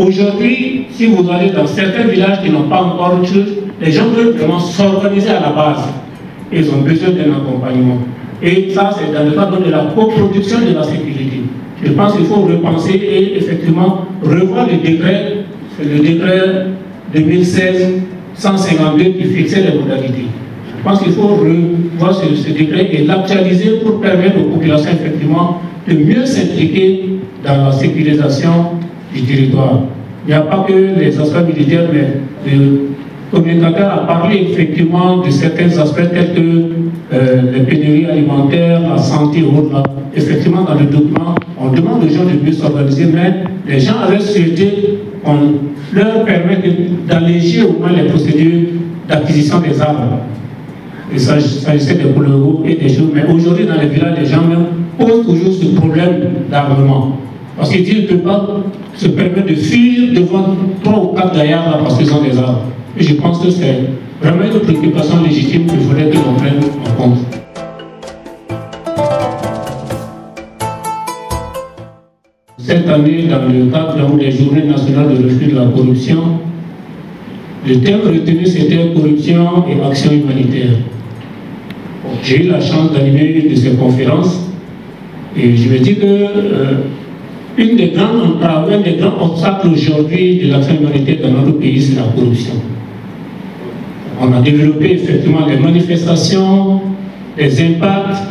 Aujourd'hui, si vous allez dans certains villages qui n'ont pas encore de choses, les gens veulent vraiment s'organiser à la base. Ils ont besoin d'un accompagnement. Et ça, c'est dans le cadre de la coproduction de la sécurité. Je pense qu'il faut repenser et effectivement revoir le décret, c'est le décret 2016-152 qui fixait les modalités. Je pense qu'il faut revoir ce décret et l'actualiser pour permettre aux populations effectivement de mieux s'impliquer dans la sécurisation du territoire. Il n'y a pas que les aspects militaires, mais le communicateur a parlé effectivement de certains aspects tels que les pénuries alimentaires, la santé et autres. Effectivement, dans le document, on demande aux gens de mieux s'organiser, mais les gens avaient souhaité qu'on leur permette d'alléger au moins les procédures d'acquisition des armes. Il s'agissait des couleurs et des choses, mais aujourd'hui, dans les villages, les gens posent toujours ce problème d'armement. Parce qu'ils ne peuvent pas se permettre de fuir devant 3 ou 4 gaillards là, parce qu'ils ont des armes. Et je pense que c'est vraiment une préoccupation légitime qu'il faudrait que l'on prenne en compte. Cette année, dans le cadre des Journées nationales de refus de la corruption, le thème retenu c'était corruption et action humanitaire. J'ai eu la chance d'animer une de ces conférences et je me dis que une des grandes entraves, un des grands obstacles aujourd'hui de l'action humanitaire dans notre pays, c'est la corruption. On a développé effectivement les manifestations, les impacts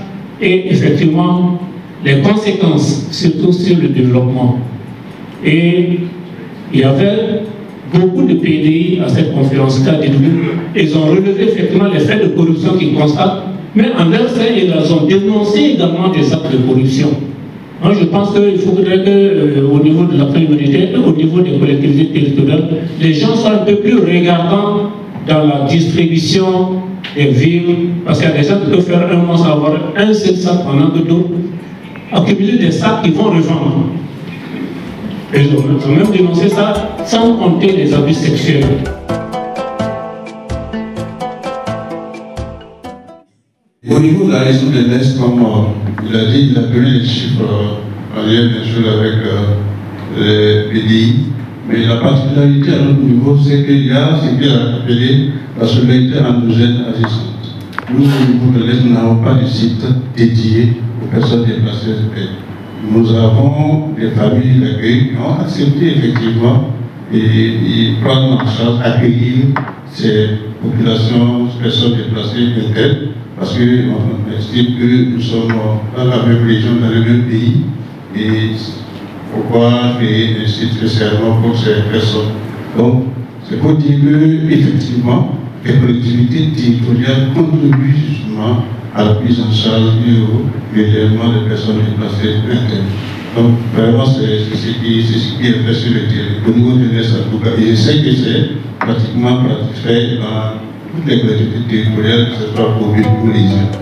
et effectivement les conséquences, surtout sur le développement. Et il y avait beaucoup de PDI à cette conférence cadre. Ils ont relevé effectivement les faits de corruption qu'ils constatent, mais en leur sein, ils ont dénoncé également des actes de corruption. Moi, je pense qu'il faudrait qu'au niveau de l'action humanitaire et au niveau des collectivités territoriales, les gens soient un peu plus regardants dans la distribution des vivres, parce qu'il y a des gens qui peuvent faire un mois sans avoir un seul sac pendant que d'autres accumuler des sacs qu'ils vont revendre. Ils ont même dénoncé ça sans compter les abus sexuels. Au niveau de la région de l'Est, comme il a dit, il a donné les chiffres en lien bien sûr avec les PDI. Mais la particularité à notre niveau, c'est qu'il y a ce qu'il a appelé la solidarité endogène agissante. Nous, au niveau de l'Est, nous n'avons pas de site dédié aux personnes déplacées du pays. Nous avons des familles d'accueil qui ont accepté effectivement et prendre en charge, accueillir ces populations, ces personnes déplacées internes, parce qu'on estime que nous sommes dans la même région, dans le même pays, et pourquoi créer un site spécialement pour ces personnes. Donc, c'est pour dire que, effectivement, les collectivités territoriales contribuent justement à la prise en charge et au hébergement des personnes déplacées internes. Donc, vraiment, c'est ce qui est fait sur le terrain. Au niveau de l'Est, en tout cas, et je sais que c'est pratiquement fait dans toutes les collectivités territoriales, que ce soit pour les jeunes.